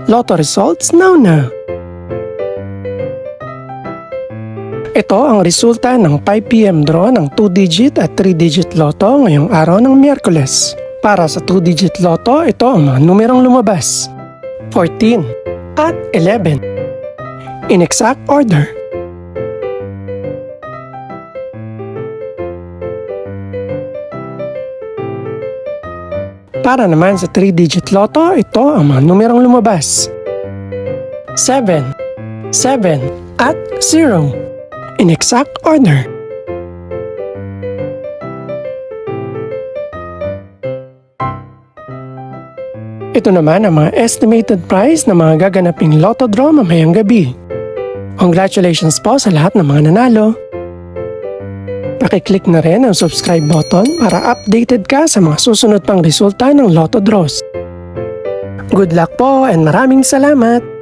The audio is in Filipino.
Lotto results now. Ito ang resulta ng 5 PM draw ng 2-digit at 3-digit lotto ngayong araw ng Miyerkules. Para sa 2-digit lotto, ito ang mga numerong lumabas: 14 at 11. In exact order. Para naman sa 3-digit lotto, ito ang mga numerong lumabas: 7, 7 at 0. In exact order. Ito naman ang mga estimated price ng mga gaganaping lotto draw mamayang gabi. Congratulations po sa lahat ng mga nanalo. Pakiclick na rin ang subscribe button para updated ka sa mga susunod pang resulta ng lotto draws. Good luck po and maraming salamat!